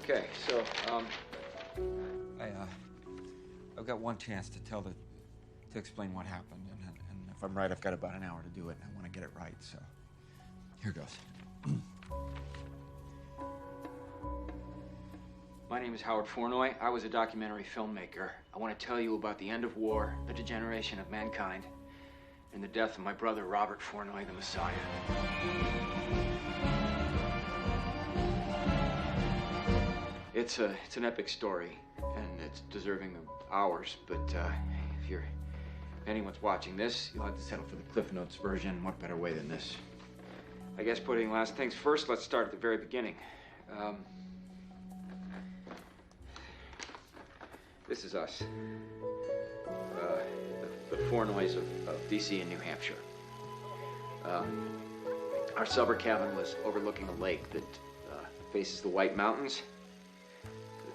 Okay, so, I've got one chance to explain what happened, and if I'm right, I've got about an hour to do it, and I want to get it right, so here goes. my name is Howard Flournoy. I was a documentary filmmaker. I want to tell you about the end of war, the degeneration of mankind, and the death of my brother, Robert Flournoy, the Messiah. It's an epic story, and it's deserving of ours, but if anyone's watching this, you'll have to settle for the Cliff Notes version. What better way than this? I guess putting last things first, let's start at the very beginning. This is us. The Flournoys of D.C. and New Hampshire. Our summer cabin was overlooking a lake that faces the White Mountains.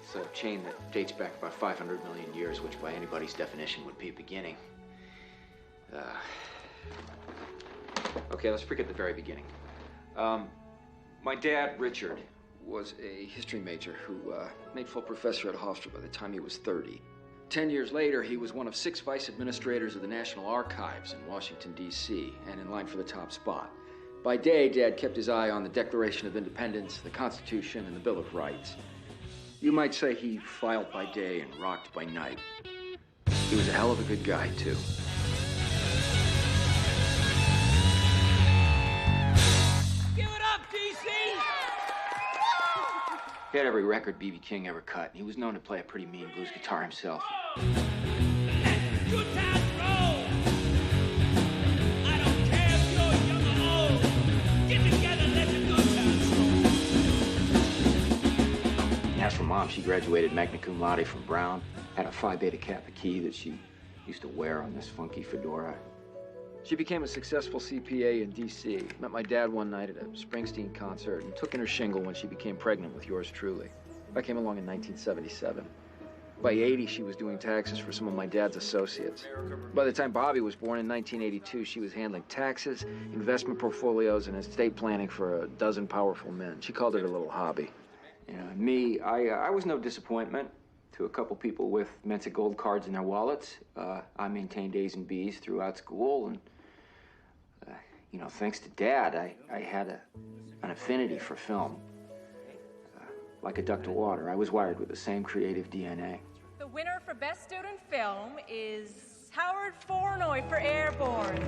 It's a chain that dates back about 500 million years, which by anybody's definition would be a beginning. Okay, let's forget the very beginning. My dad, Richard, was a history major who made full professor at Hofstra by the time he was 30. 10 years later, he was one of 6 vice administrators of the National Archives in Washington, D.C., and in line for the top spot. By day, Dad kept his eye on the Declaration of Independence, the Constitution, and the Bill of Rights. You might say he filed by day and rocked by night. He was a hell of a good guy, too. Give it up, DC! He had every record B.B. King ever cut, and he was known to play a pretty mean blues guitar himself. Good times roll! I don't care if you're young or old. Get together, let the good times roll. As for Mom, she graduated magna cum laude from Brown, had a Phi Beta Kappa key that she used to wear on this funky fedora. She became a successful CPA in D.C., met my dad one night at a Springsteen concert, and took in her shingle when she became pregnant with yours truly. I came along in 1977. By 80, she was doing taxes for some of my dad's associates. By the time Bobby was born in 1982, she was handling taxes, investment portfolios, and estate planning for a dozen powerful men. She called it her little hobby. You know, me, I was no disappointment to a couple people with Mensa gold cards in their wallets. I maintained A's and B's throughout school, and you know, thanks to Dad, I had an affinity for film. Like a duck to water, I was wired with the same creative DNA. The winner for Best Student Film is Howard Flournoy for Airborne.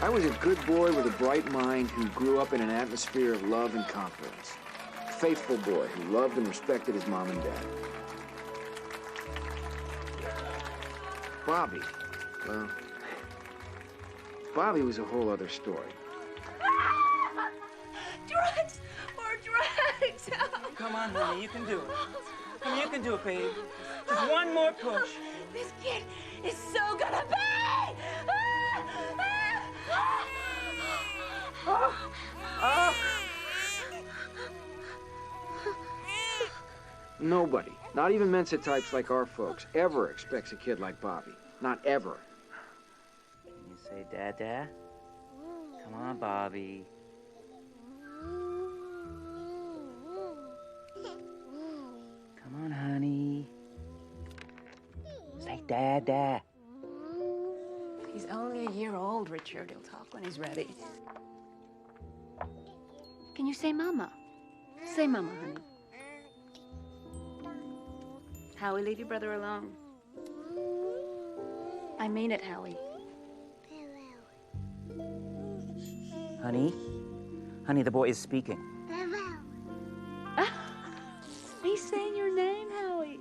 I was a good boy with a bright mind who grew up in an atmosphere of love and confidence. A faithful boy who loved and respected his mom and dad. Bobby, well, Bobby was a whole other story. Drugs! More drugs! Come on, honey, you can do it. Come, you can do it, babe. Just one more push. This kid is so gonna pay! Nobody, not even Mensa types like our folks, ever expects a kid like Bobby. Not ever. Can you say Dada? Come on, Bobby. Come on, honey. Say Dada. He's only a year old, Richard. He'll talk when he's ready. Can you say Mama? Say Mama, honey. Howie, leave your brother alone. I mean it, Howie. Honey? Honey, the boy is speaking. He's saying your name, Howie.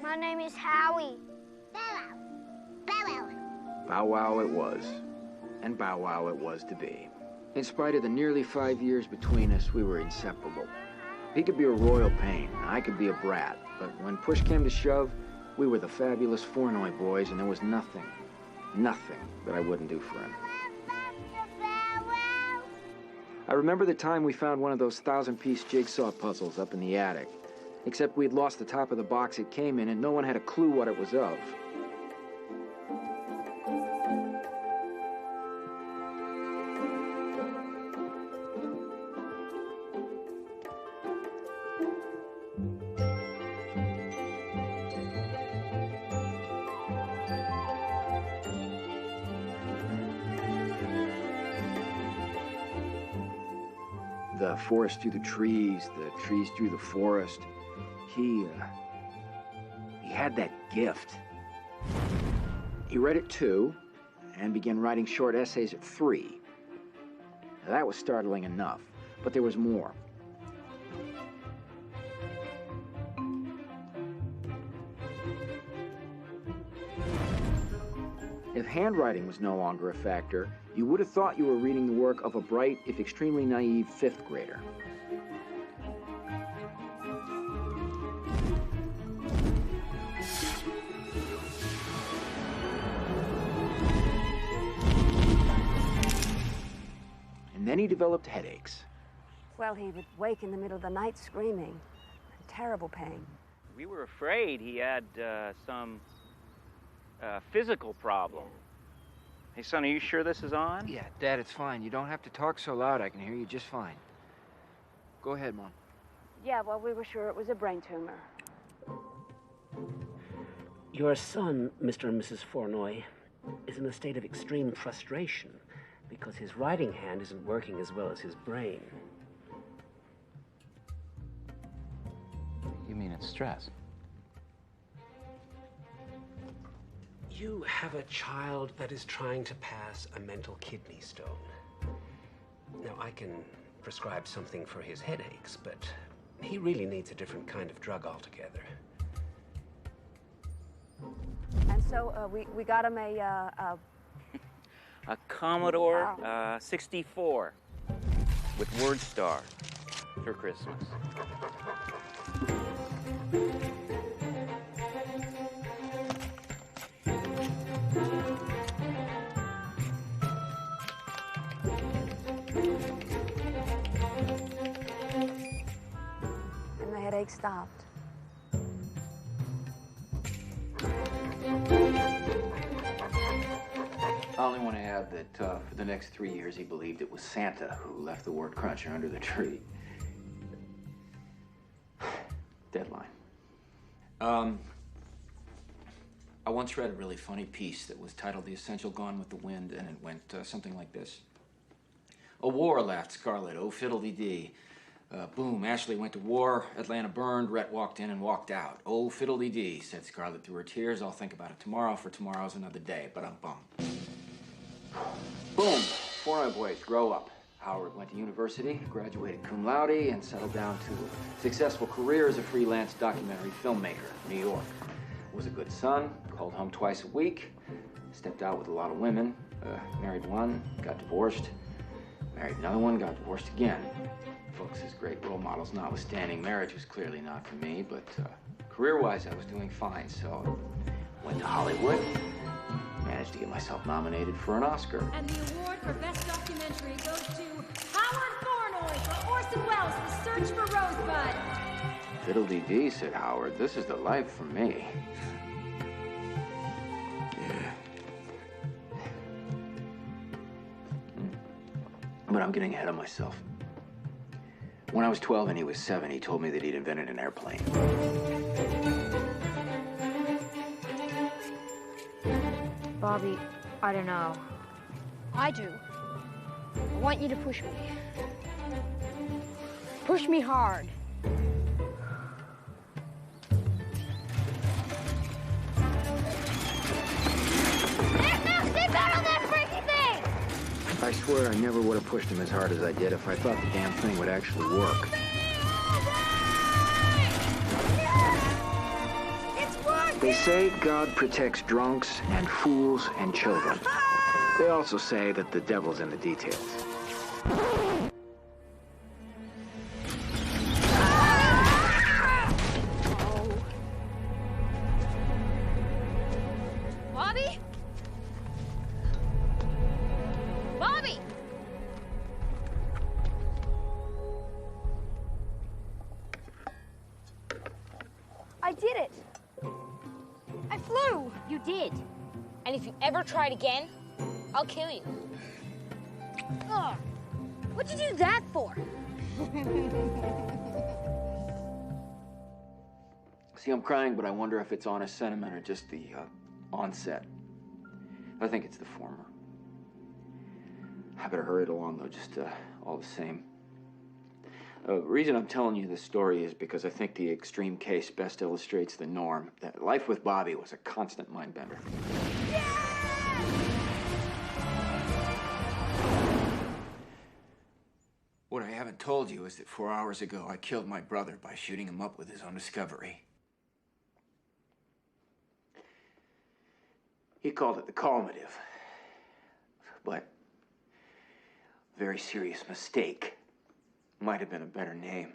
My name is Howie. Bow wow. Bow wow. Bow wow it was, and bow wow it was to be. In spite of the nearly 5 years between us, we were inseparable. He could be a royal pain, I could be a brat, but when push came to shove, we were the fabulous Flournoy boys, and there was nothing that I wouldn't do for him. I remember the time we found one of those 1,000-piece jigsaw puzzles up in the attic, except we'd lost the top of the box it came in, and no one had a clue what it was of. The forest through the trees through the forest. He had that gift. He read at 2 and began writing short essays at 3. Now, that was startling enough, but there was more. If handwriting was no longer a factor, you would have thought you were reading the work of a bright, if extremely naive, 5th grader. And then he developed headaches. Well, he would wake in the middle of the night screaming. Terrible pain. We were afraid he had some physical problem. Hey, son, are you sure this is on? Yeah, Dad, it's fine. You don't have to talk so loud. I can hear you just fine. Go ahead, Mom. Yeah, well, we were sure it was a brain tumor. Your son, Mr. and Mrs. Fournoy, is in a state of extreme frustration because his writing hand isn't working as well as his brain. You mean it's stress? You have a child that is trying to pass a mental kidney stone. Now, I can prescribe something for his headaches, but he really needs a different kind of drug altogether. And so we got him a Commodore 64 with WordStar for Christmas. and the headache stopped. I only want to add that for the next 3 years, he believed it was Santa who left the word cruncher under the tree. Deadline. I once read a really funny piece that was titled The Essential Gone with the Wind, and it went something like this. A war, laughed Scarlett. Oh, fiddle-dee-dee. Boom, Ashley went to war, Atlanta burned, Rhett walked in and walked out. Oh, fiddle-dee-dee, said Scarlett through her tears. I'll think about it tomorrow, for tomorrow's another day, but I'm bummed. Boom, Fournoy boys grow up. Howard went to university, graduated cum laude, and settled down to a successful career as a freelance documentary filmmaker in New York. Was a good son, called home twice a week, stepped out with a lot of women, married one, got divorced, married another one, got divorced again. Folks as great role models notwithstanding, marriage was clearly not for me, but career-wise I was doing fine, so went to Hollywood, managed to get myself nominated for an Oscar. And the award for Best Documentary goes to Howard Fournoy for Orson Welles' The Search for Rosebud. Fiddle-dee-dee, said Howard. This is the life for me. Yeah. But I'm getting ahead of myself. When I was 12 and he was 7, he told me that he'd invented an airplane. Bobby, I don't know. I do. I want you to push me. Push me hard. There's no seatbelt on that freaking thing! I swear I never would have pushed him as hard as I did if I thought the damn thing would actually work. They say God protects drunks and fools and children. They also say that the devil's in the details. Bobby? Bobby! I did it. I flew. You did. And if you ever try it again, I'll kill you. Ugh. What'd you do that for? See, I'm crying, but I wonder if it's honest sentiment or just the onset. I think it's the former. I better hurry it along, though, just all the same. The reason I'm telling you this story is because I think the extreme case best illustrates the norm. That life with Bobby was a constant mind bender. What I haven't told you is that 4 hours ago, I killed my brother by shooting him up with his own discovery. He called it the calmative, but a very serious mistake. Might have been a better name.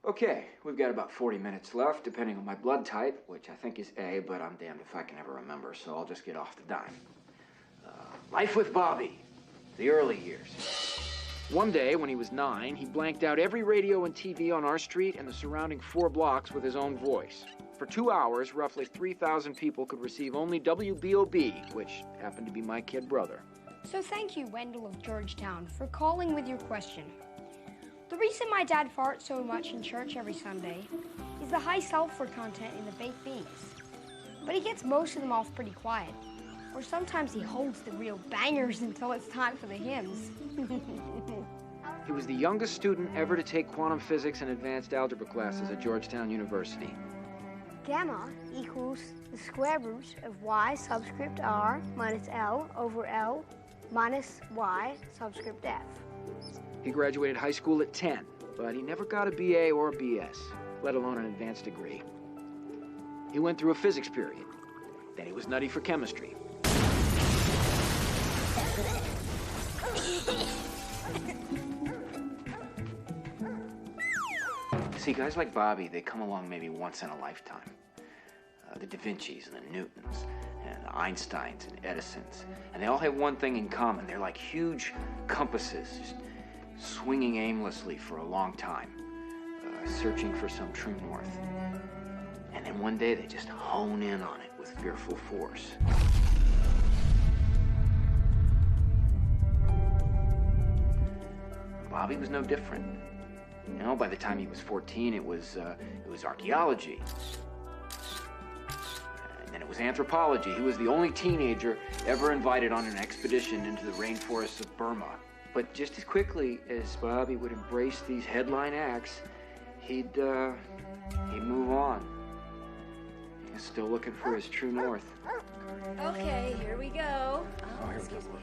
Okay, we've got about 40 minutes left, depending on my blood type, which I think is A, but I'm damned if I can ever remember, so I'll just get off the dime. Life with Bobby, the early years. One day, when he was 9, he blanked out every radio and TV on our street and the surrounding 4 blocks with his own voice. For 2 hours, roughly 3,000 people could receive only WBOB, which happened to be my kid brother. So thank you, Wendell of Georgetown, for calling with your question. The reason my dad farts so much in church every Sunday is the high sulfur content in the baked beans. But he gets most of them off pretty quiet. Or sometimes he holds the real bangers until it's time for the hymns. He was the youngest student ever to take quantum physics and advanced algebra classes at Georgetown University. Gamma equals the square root of y subscript r minus L over L minus y subscript f. He graduated high school at 10, but he never got a BA or a BS, let alone an advanced degree. He went through a physics period. Then he was nutty for chemistry. See, guys like Bobby, they come along maybe once in a lifetime. The Da Vinci's and the Newtons and the Einsteins and Edisons. And they all have one thing in common. They're like huge compasses, just swinging aimlessly for a long time, searching for some true north. And then one day they just hone in on it with fearful force. Bobby was no different. You know, by the time he was 14, it was archaeology. And then it was anthropology. He was the only teenager ever invited on an expedition into the rainforests of Burma. But just as quickly as Bobby would embrace these headline acts, he'd move on. He's still looking for his true north. Okay, here we go. Excuse me.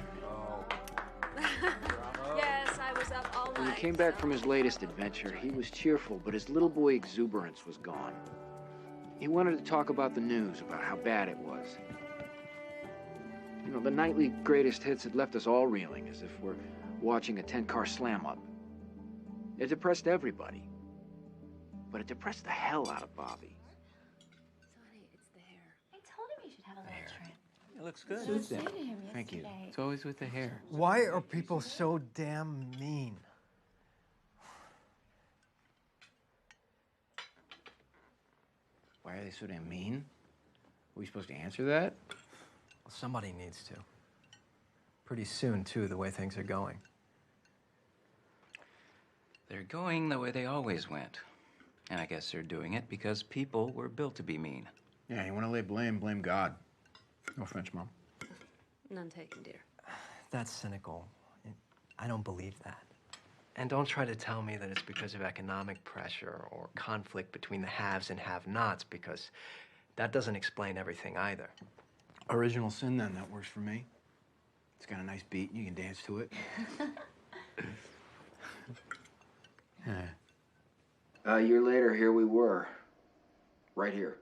Yes, I was up all night. When he came back from his latest adventure, he was cheerful, but his little boy exuberance was gone. He wanted to talk about the news, about how bad it was. You know, the nightly greatest hits had left us all reeling, as if we're watching a 10-car slam-up. It depressed everybody. But it depressed the hell out of Bobby. Sonny, it's the hair. I told him you should have a little trim. It looks good. Suits him. Thank you. It's always with the hair. Why are people so damn mean? Why are they so damn mean? Are we supposed to answer that? Well, somebody needs to. Pretty soon, too, the way things are going. They're going the way they always went. And I guess they're doing it because people were built to be mean. Yeah, you want to lay blame, blame God. No offense, Mom. None taken, dear. That's cynical. I don't believe that. And don't try to tell me that it's because of economic pressure or conflict between the haves and have-nots, because that doesn't explain everything either. Original sin, then. That works for me. It's got a nice beat, and you can dance to it. A year later, here we were. Right here.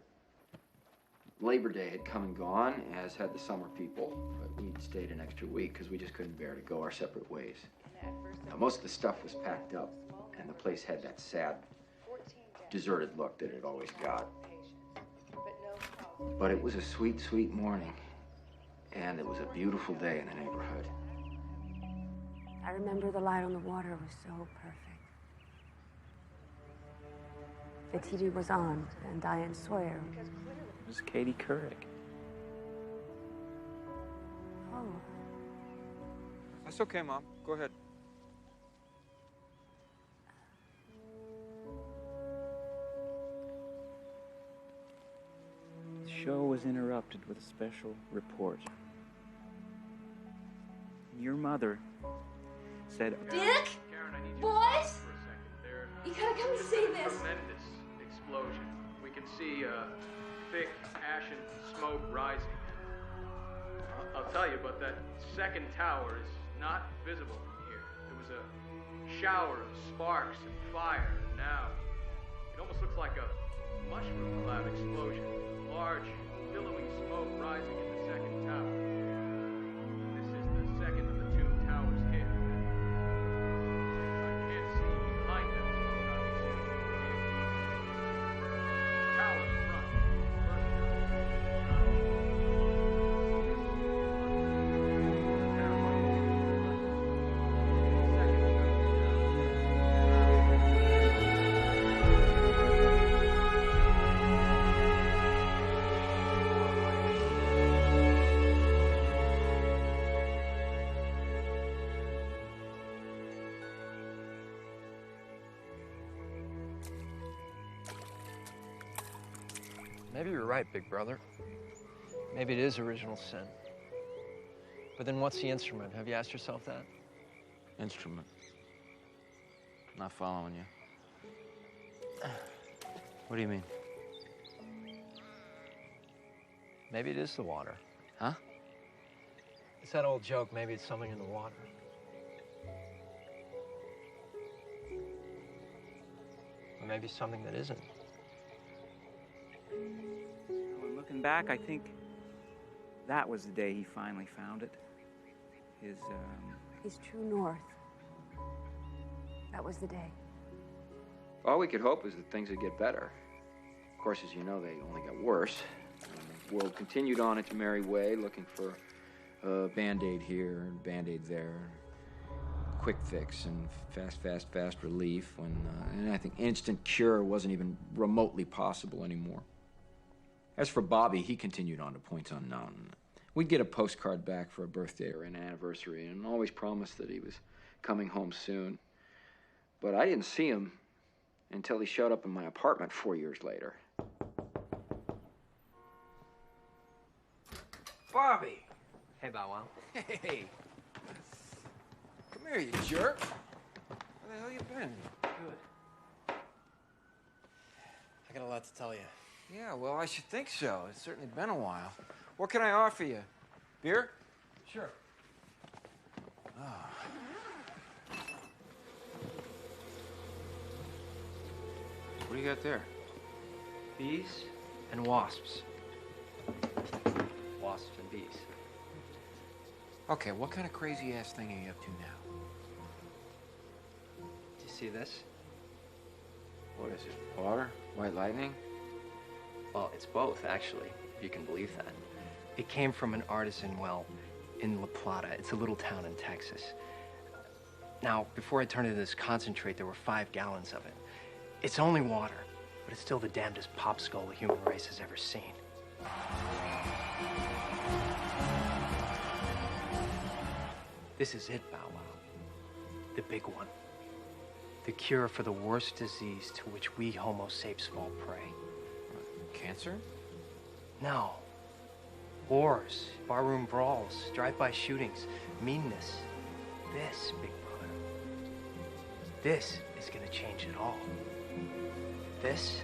Labor Day had come and gone, as had the summer people, but we'd stayed an extra week because we just couldn't bear to go our separate ways. Now, most of the stuff was packed up, and the place had that sad, deserted look that it always got. But it was a sweet, sweet morning, and it was a beautiful day in the neighborhood. I remember the light on the water was so perfect. The TV was on, and Diane Sawyer. It was Katie Couric. Oh. That's okay, Mom. Go ahead. The show was interrupted with a special report. your mother said... Dick? Boys? You gotta come see this. Tremendous explosion. We can see thick, ashen smoke rising. I'll tell you, but that second tower is not visible from here. There was a shower of sparks and fire. Now, it almost looks like a mushroom cloud explosion. Large, billowing smoke rising in the second tower. This is the second of the two towers hit. I can't see behind that smoke, obviously. Tower in front. First Maybe you're right, big brother. Maybe it is original sin. But then what's the instrument? Have you asked yourself that? Instrument. Not following you. What do you mean? Maybe it is the water. Huh? It's that old joke, maybe it's something in the water. Or maybe something that isn't. Well, looking back, I think that was the day he finally found it. His true north. That was the day. All we could hope is that things would get better. Of course, as you know, they only got worse. The world continued on its merry way, looking for a Band-Aid here and Band-Aid there. Quick fix and fast relief when, and I think instant cure wasn't even remotely possible anymore. As for Bobby, he continued on to points unknown. We'd get a postcard back for a birthday or an anniversary and always promised that he was coming home soon. But I didn't see him until he showed up in my apartment 4 years later. Bobby! Hey, Bow Wow. Hey! Come here, you jerk. Where the hell you been? Good. I got a lot to tell you. Yeah, well, I should think so. It's certainly been a while. What can I offer you? Beer? Sure. What do you got there? Bees and wasps. Wasps and bees. Okay, what kind of crazy-ass thing are you up to now? Do you see this? What is it? Water? White lightning? Well, it's both, actually, if you can believe that. It came from an artisan well in La Plata. It's a little town in Texas. Now, before I turned it into this concentrate, there were 5 gallons of it. It's only water, but it's still the damnedest popsicle the human race has ever seen. This is it, Bow Wow. The big one. The cure for the worst disease to which we Homo sapes fall prey. Cancer? No. Wars, barroom brawls, drive-by shootings, meanness. This, big brother. This is gonna change it all. This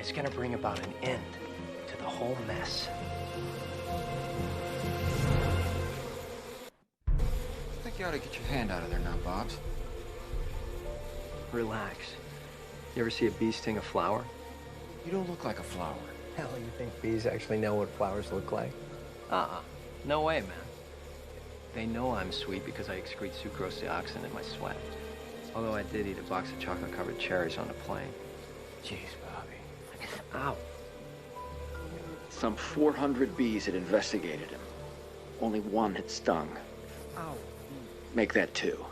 is gonna bring about an end to the whole mess. I think you ought to get your hand out of there now, Bobs. Relax. You ever see a bee sting a flower? You don't look like a flower. Hell, you think bees actually know what flowers look like? No way, man. They know I'm sweet because I excrete sucrose dioxin in my sweat. Although I did eat a box of chocolate-covered cherries on the plane. Jeez, Bobby. Ow. Some 400 bees had investigated him. Only one had stung. Ow. Make that 2.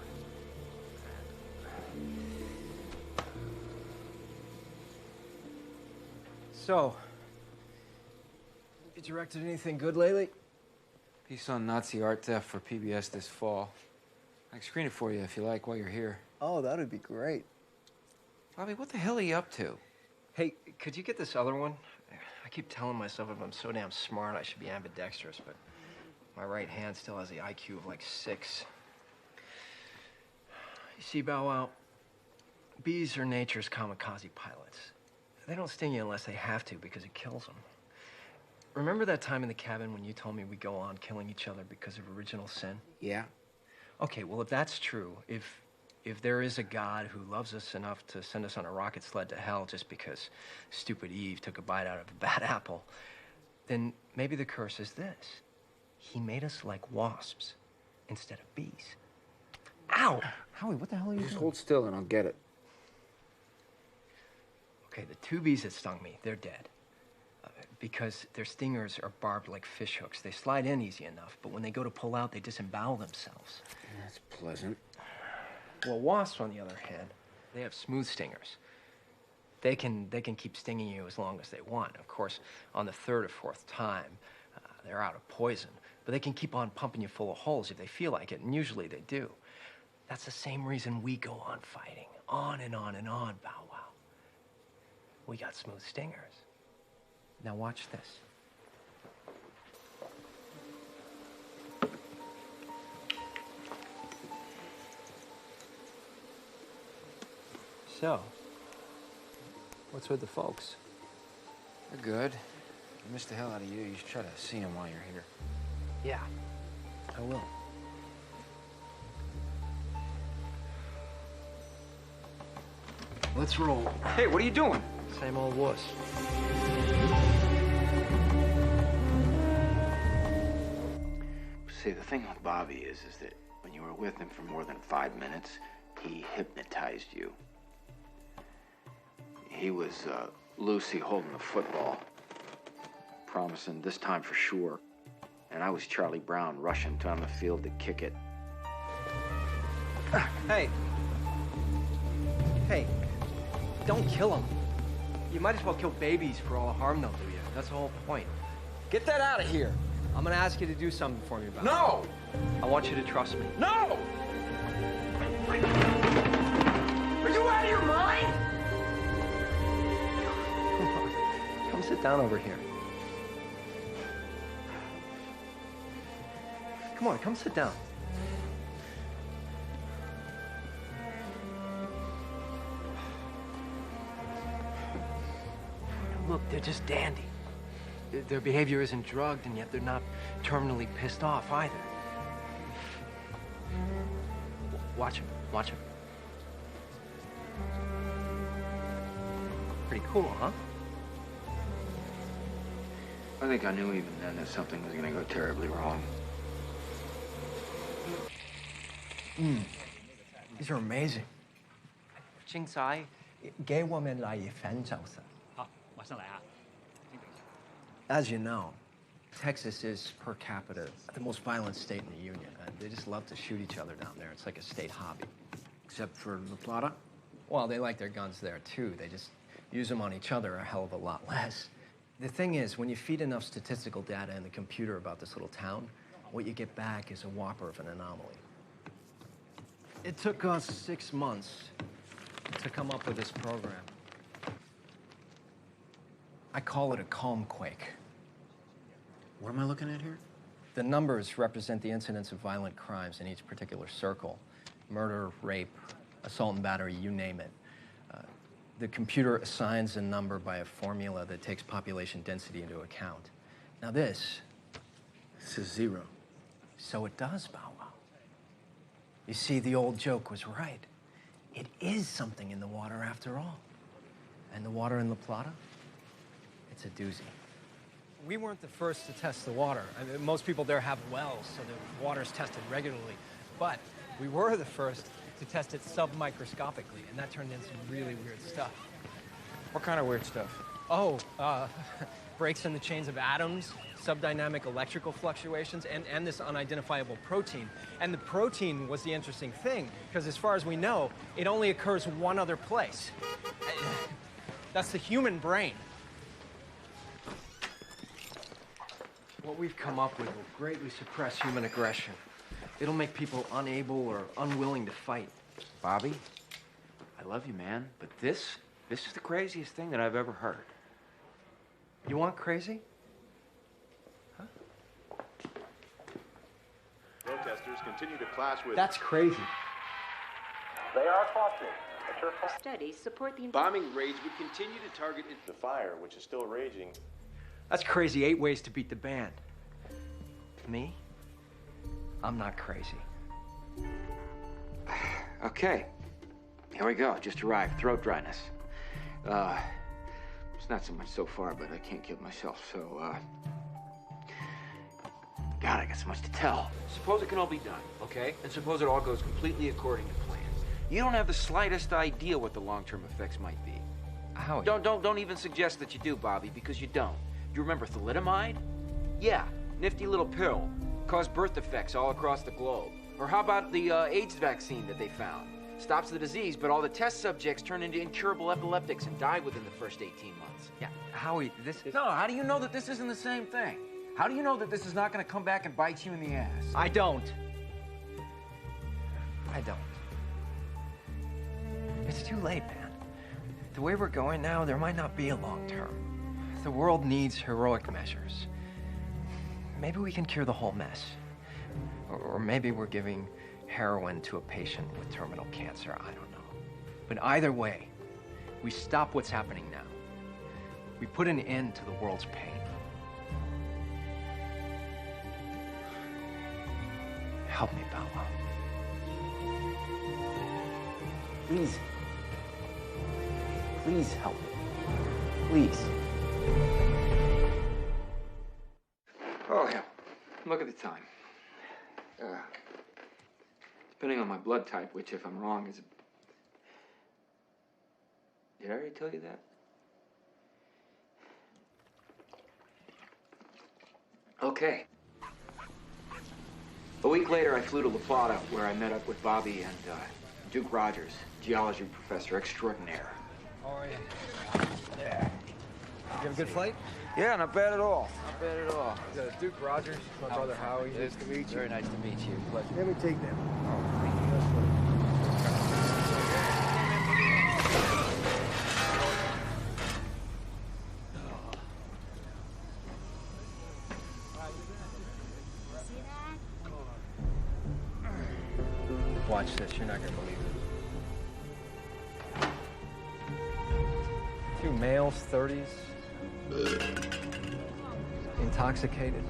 So, you directed anything good lately? Piece on Nazi art theft for PBS this fall. I can screen it for you if you like while you're here. Oh, that would be great. Bobby, what the hell are you up to? Hey, could you get this other one? I keep telling myself if I'm so damn smart, I should be ambidextrous, but My right hand still has the IQ of like 6. You see, Bow Wow, bees are nature's kamikaze pilots. They don't sting you unless they have to because it kills them. Remember that time in the cabin when you told me we go on killing each other because of original sin? Yeah. Okay, well, if that's true, if there is a God who loves us enough to send us on a rocket sled to hell just because stupid Eve took a bite out of a bad apple, then maybe the curse is this. He made us like wasps instead of bees. Ow! Howie, what the hell are you Just doing? hold still and I'll get it. Okay, the 2 bees that stung me, they're dead. Because their stingers are barbed like fish hooks. They slide in easy enough, but when they go to pull out, they disembowel themselves. That's pleasant. Well, wasps, on the other hand, they have smooth stingers. They can keep stinging you as long as they want. Of course, on the 3rd or 4th time, they're out of poison. But they can keep on pumping you full of holes if they feel like it, and usually they do. That's the same reason we go on fighting. On and on and on, Bow Wow. We got smooth stingers. Now watch this. So, what's with the folks? They're good. I missed the hell out of you. You should try to see them while you're here. Yeah, I will. Let's roll. Hey, what are you doing? Same old wuss. See, the thing with Bobby is that when you were with him for more than 5 minutes, he hypnotized you. He was Lucy holding the football, promising this time for sure. And I was Charlie Brown rushing down the field to kick it. Hey. Hey. Don't kill him. You might as well kill babies for all the harm they'll do you. That's the whole point. Get that out of here. I'm gonna ask you to do something for me, Bob. No! I want you to trust me. No! Are you out of your mind? Come sit down over here. Come on, come sit down. Look, they're just dandy. Their behavior isn't drugged, and yet they're not terminally pissed off either. Watch him, watch him. Pretty cool, huh? I think I knew even then that something was gonna go terribly wrong. These are amazing. 精彩，给我们来一份就是。好，马上来啊。 As you know, Texas is, per capita, the most violent state in the Union. They just love to shoot each other down there. It's like a state hobby. Except for La Plata? Well, they like their guns there, too. They just use them on each other a hell of a lot less. The thing is, when you feed enough statistical data in the computer about this little town, what you get back is a whopper of an anomaly. It took us 6 months to come up with this program. I call it a calm quake. What am I looking at here? The numbers represent the incidence of violent crimes in each particular circle. Murder, rape, assault and battery, you name it. The computer assigns a number by a formula that takes population density into account. Now this is 0. So it does, Bow Wow. You see, the old joke was right. It is something in the water after all. And the water in La Plata? It's a doozy. We weren't the first to test the water. I mean, most people there have wells, so the water's tested regularly. But we were the first to test it submicroscopically, and that turned in some really weird stuff. What kind of weird stuff? Oh, breaks in the chains of atoms, subdynamic electrical fluctuations, and this unidentifiable protein. And the protein was the interesting thing, because as far as we know, it only occurs one other place. That's the human brain. What we've come up with will greatly suppress human aggression. It'll make people unable or unwilling to fight. Bobby, I love you, man, but this is the craziest thing that I've ever heard. You want crazy? Huh? continue to clash with... That's crazy. They are cautioning. Studies support the... Bombing raids would continue to target the fire, which is still raging. That's crazy. 8 ways to beat the band. Me? I'm not crazy. Okay. Here we go. Just arrived. Throat dryness. It's not so much so far, but I can't kill myself, so, God, I got so much to tell. Suppose it can all be done, okay? And suppose it all goes completely according to plan. You don't have the slightest idea what the long-term effects might be. Howie. Don't even suggest that you do, Bobby, because you don't. You remember thalidomide? Yeah, nifty little pill. Caused birth defects all across the globe. Or how about the AIDS vaccine that they found? Stops the disease, but all the test subjects turn into incurable epileptics and die within the first 18 months. Yeah, Howie, this is... No, how do you know that this isn't the same thing? How do you know that this is not going to come back and bite you in the ass? I don't. I don't. It's too late, man. The way we're going now, there might not be a long term. The world needs heroic measures. Maybe we can cure the whole mess. Or maybe we're giving heroin to a patient with terminal cancer. I don't know. But either way, we stop what's happening now. We put an end to the world's pain. Help me, Bella. Please. Please help me. Please. Oh, yeah. Look at the time. Depending on my blood type, which, if I'm wrong, is... Did I already tell you that? Okay. A week later, I flew to La Plata, where I met up with Bobby and Duke Rogers, geology professor extraordinaire. How are you? Yeah. You have a good flight? Yeah, not bad at all. Not bad at all. Duke Rogers, my brother Howie. Nice to meet you. Very nice to meet you. Pleasure. Let me take them. Watch this, you're not gonna believe it. 2 males, 30s. Intoxicated.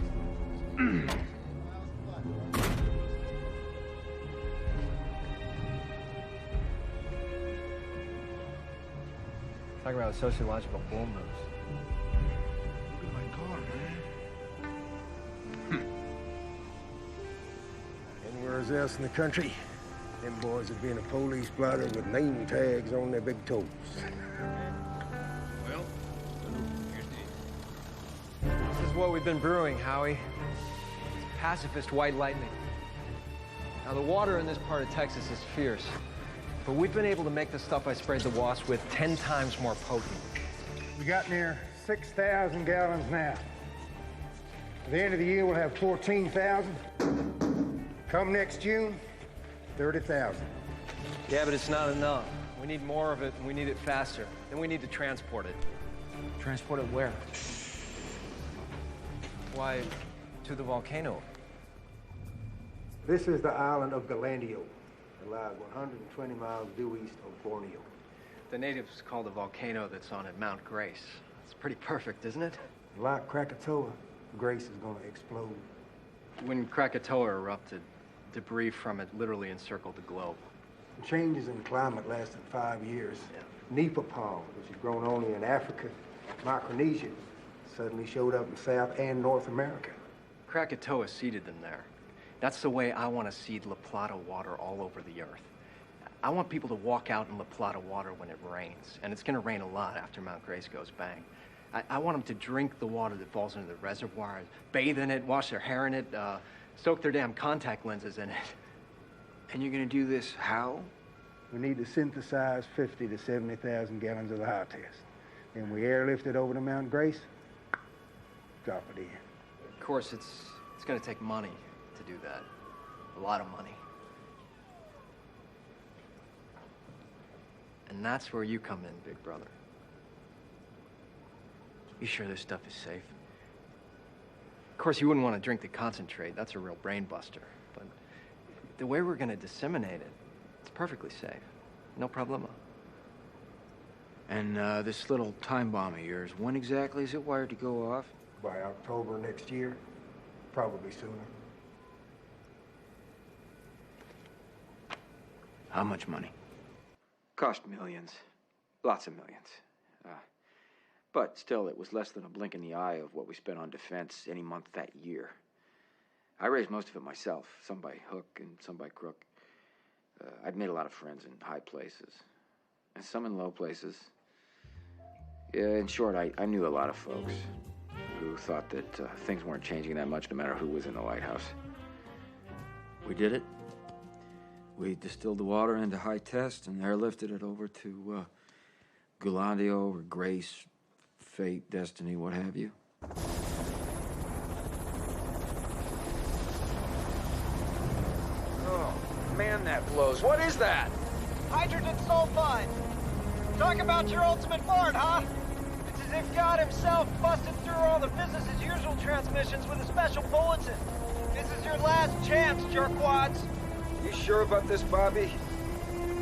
Talking about sociological bull moves. Look at my car, man. Anywhere else in the country, them boys would be in a police blotter with name tags on their big toes. Well, here's the... This is what we've been brewing, Howie. It's pacifist white lightning. Now, the water in this part of Texas is fierce, but we've been able to make the stuff I sprayed the wasp with 10 times more potent. We got near 6,000 gallons now. At the end of the year, we'll have 14,000. Come next June, 30,000. Yeah, but it's not enough. We need more of it, and we need it faster. Then we need to transport it. Transport it where? Why, to the volcano. This is the island of Galandio. It lies 120 miles due east of Borneo. The natives call the volcano that's on it Mount Grace. It's pretty perfect, isn't it? Like Krakatoa, Grace is going to explode. When Krakatoa erupted, debris from it literally encircled the globe. Changes in climate lasted 5 years. Nipa palm, which is grown only in Africa, Micronesia, suddenly showed up in South and North America. Krakatoa seeded them there. That's the way I want to seed La Plata water all over the earth. I want people to walk out in La Plata water when it rains, and it's going to rain a lot after Mount Grace goes bang. I want them to drink the water that falls into the reservoir, bathe in it, wash their hair in it, soak their damn contact lenses in it. And you're going to do this how? We need to synthesize 50 to 70,000 gallons of the high test. Then we airlift it over to Mount Grace, drop it in. Of course, it's going to take money to do that. A lot of money. And that's where you come in, big brother. You sure this stuff is safe? Of course, you wouldn't want to drink the concentrate. That's a real brain buster. But the way we're gonna disseminate it, it's perfectly safe. No problema. And this little time bomb of yours, when exactly is it wired to go off? By October next year, probably sooner. How much money? Cost millions. Lots of millions. But still, it was less than a blink in the eye of what we spent on defense any month that year. I raised most of it myself, some by hook and some by crook. I'd made a lot of friends in high places, and some in low places. Yeah, in short, I knew a lot of folks who thought that things weren't changing that much no matter who was in the White House. We did it. We distilled the water into high test and airlifted it over to Gladio or Grace, Fate, Destiny, what have you. Oh, man, that blows. What is that? Hydrogen sulfide. Talk about your ultimate fart, huh? It's as if God himself busted through all the business-as-usual transmissions with a special bulletin. This is your last chance, jerkwads. You sure about this, Bobby?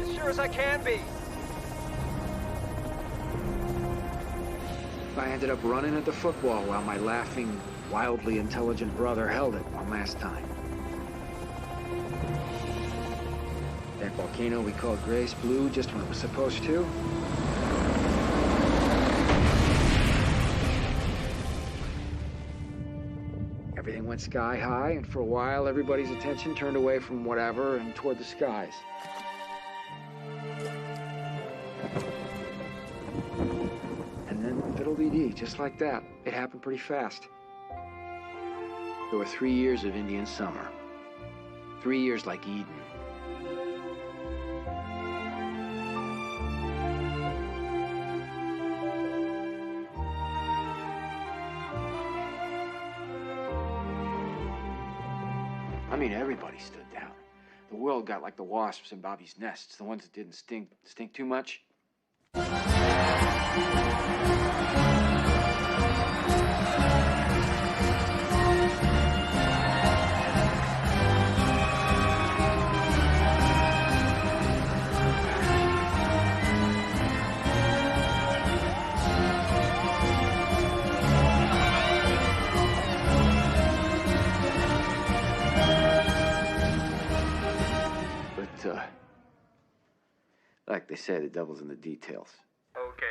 As sure as I can be. I ended up running at the football while my laughing, wildly intelligent brother held it one last time. That volcano we called Grace blew just when it was supposed to. Everything went sky high, and for a while, everybody's attention turned away from whatever and toward the skies. And then fiddle-dee-dee, just like that. It happened pretty fast. There were 3 years of Indian summer. 3 years like Eden. I mean, everybody stood down. The world got like the wasps in Bobby's nests, the ones that didn't stink too much. Like they say, the devil's in the details. Okay,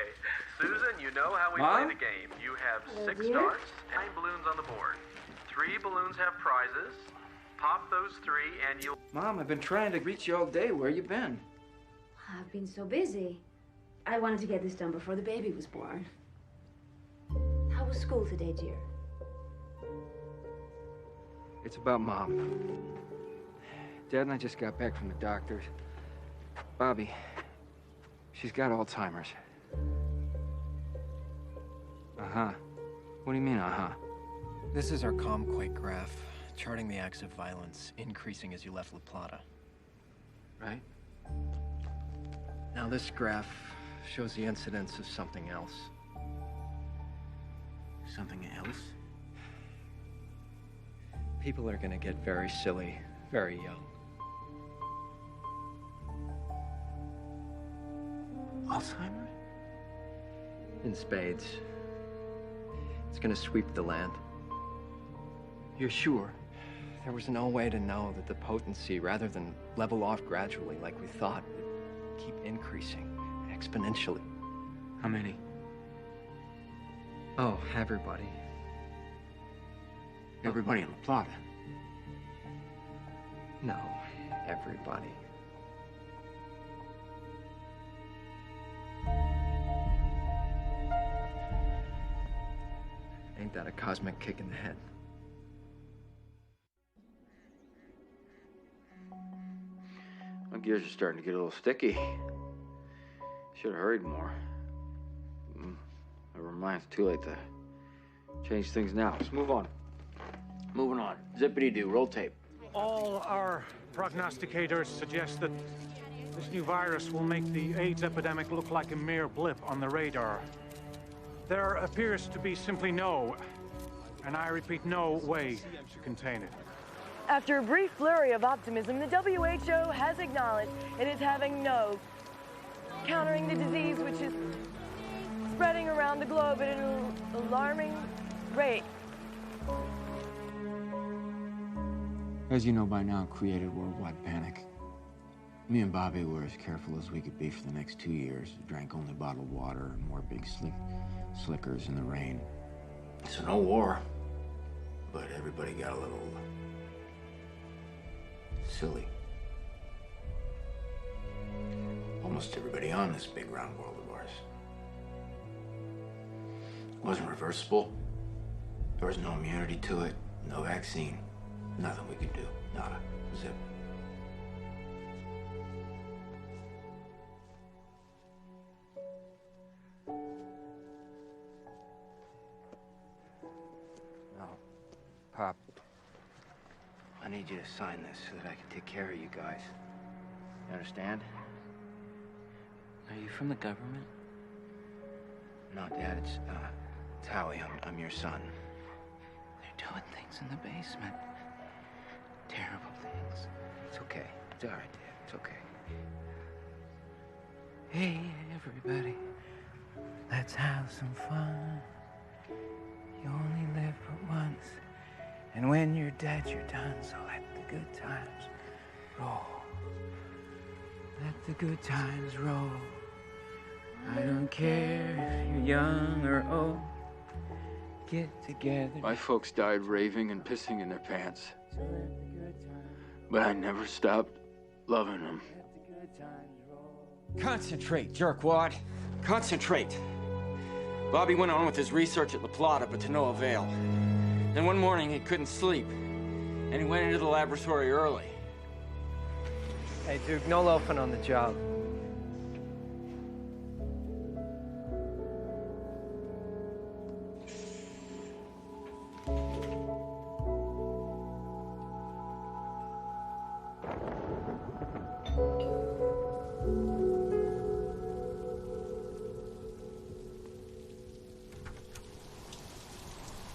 Susan, you know how we Mom? play the game. You have 6 starts, 9 balloons on the board. 3 balloons have prizes. Pop those 3 and you'll... Mom, I've been trying to reach you all day. Where you been? I've been so busy. I wanted to get this done before the baby was born. How was school today, dear? It's about Mom. Dad and I just got back from the doctors. Bobby, she's got Alzheimer's. Uh-huh. What do you mean, uh-huh? This is our Comquake graph, charting the acts of violence, increasing as you left La Plata. Right? Now this graph shows the incidence of something else. Something else? People are gonna get very silly, very young. Alzheimer's? In spades. It's gonna sweep the land. You're sure? There was no way to know that the potency, rather than level off gradually like we thought, would keep increasing exponentially. How many? Oh, everybody. Everybody in La Plata? No, everybody. Ain't that a cosmic kick in the head? My gears are starting to get a little sticky. Should have hurried more. Never mind, it's too late to change things now. Let's move on. Moving on. Zippity-doo, roll tape. All our prognosticators suggest that this new virus will make the AIDS epidemic look like a mere blip on the radar. There appears to be simply no, and I repeat, no way to contain it. After a brief flurry of optimism, the WHO has acknowledged it is having no countering the disease, which is spreading around the globe at an alarming rate. As you know by now, created worldwide panic. Me and Bobby were as careful as we could be for the next 2 years. Drank only bottled water and wore big slickers in the rain. So no war, but everybody got a little silly. Almost everybody on this big round world of ours. It wasn't reversible. There was no immunity to it, no vaccine. Nothing we could do. Nada. Zip. No. Pop. I need you to sign this so that I can take care of you guys. You understand? Are you from the government? No, Dad, it's Howie. I'm your son. They're doing things in the basement. Terrible things. It's okay. It's all right, Dad. It's okay. Hey, everybody, let's have some fun. You only live but once, and when you're dead, you're done. So let the good times roll. Let the good times roll. I don't care if you're young or old. Get together. My folks died raving and pissing in their pants. But I never stopped loving them. Concentrate, jerkwad. Concentrate. Bobby went on with his research at La Plata, but to no avail. Then one morning he couldn't sleep, and he went into the laboratory early. Hey, Duke, no loafing on the job.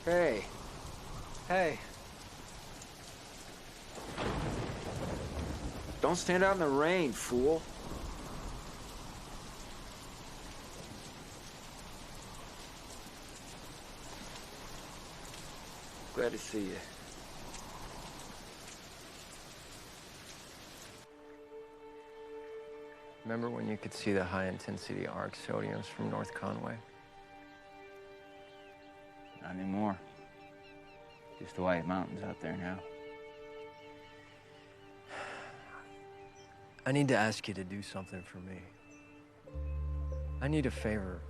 Hey. Hey. Don't stand out in the rain, fool. Glad to see you. Remember when you could see the high-intensity arc sodiums from North Conway? Not anymore. Just the White Mountains out there now. I need to ask you to do something for me. I need a favor.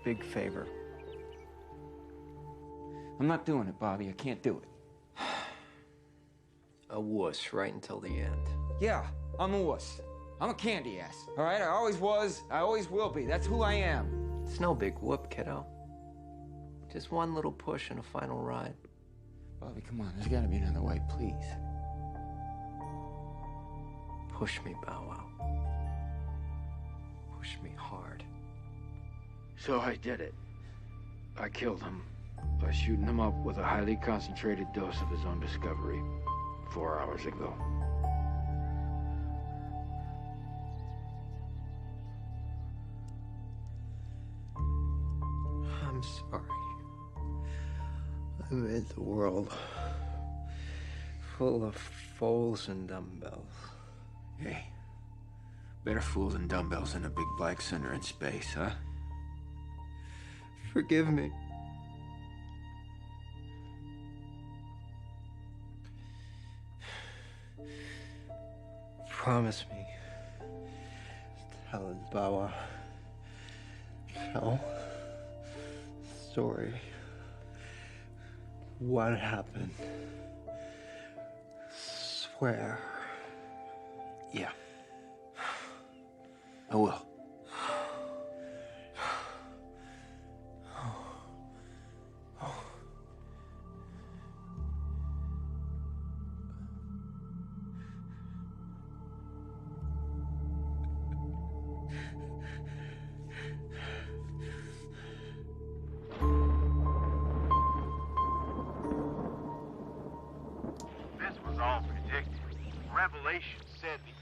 Big favor. I'm not doing it, Bobby. I can't do it. A wuss right until the end. Yeah, I'm a wuss. I'm a candy ass, all right? I always was, I always will be. That's who I am. It's no big whoop, kiddo. Just one little push and a final ride. Bobby, come on. There's got to be another way, please. Push me, Bow Wow. Push me hard. So I did it. I killed him by shooting him up with a highly concentrated dose of his own discovery 4 hours ago. I'm sorry. I made the world full of fools and dumbbells. Hey, better fools and dumbbells than a big black center in space, huh? Forgive me. Promise me. Tell Bow Wow. Tell the story. What happened? Swear. Yeah. I will.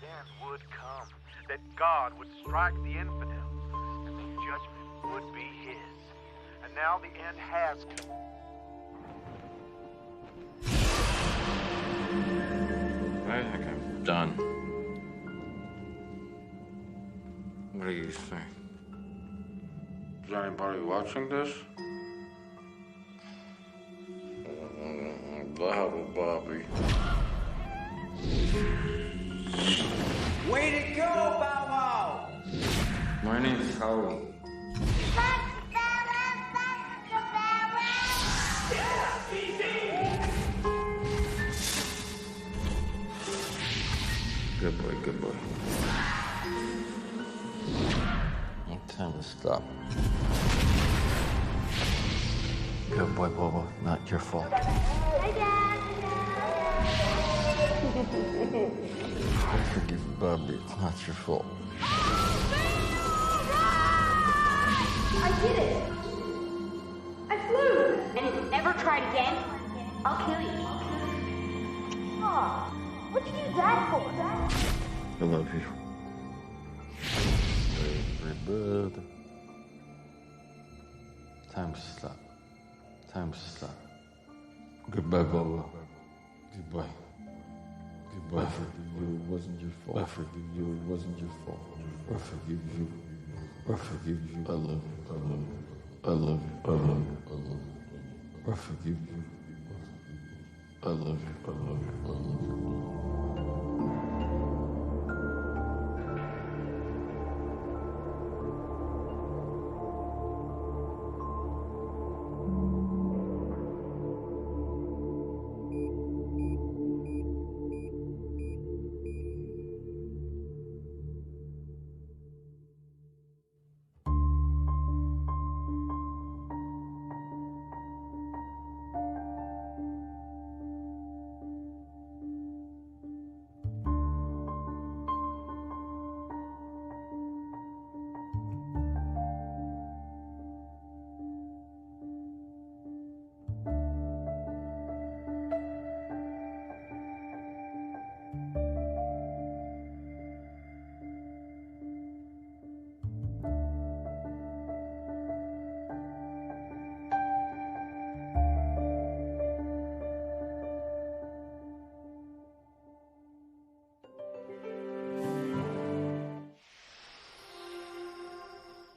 end would come, that God would strike the infidels, and the judgment would be his. And now the end has come. I think I'm done. What do you think? Is anybody watching this? Battle, Bobby. Way to go, Bow Wow! My name's Howie. Good boy, good boy. Time to stop. Good boy, Bobo. Not your fault. I forgive Bobby. It's not your fault. I did it! I flew! And if you ever try it again, I'll kill you. Aw, what'd you do that for? I love you. Bird. Time to stop. Time to stop. Goodbye, Baba. Goodbye. Goodbye. I forgive you. It wasn't your fault. I forgive you. It wasn't your fault. I forgive you. I forgive you. I love you. I love you. I love you. I love you. I love you. I forgive you. I love you. I love you. I love you.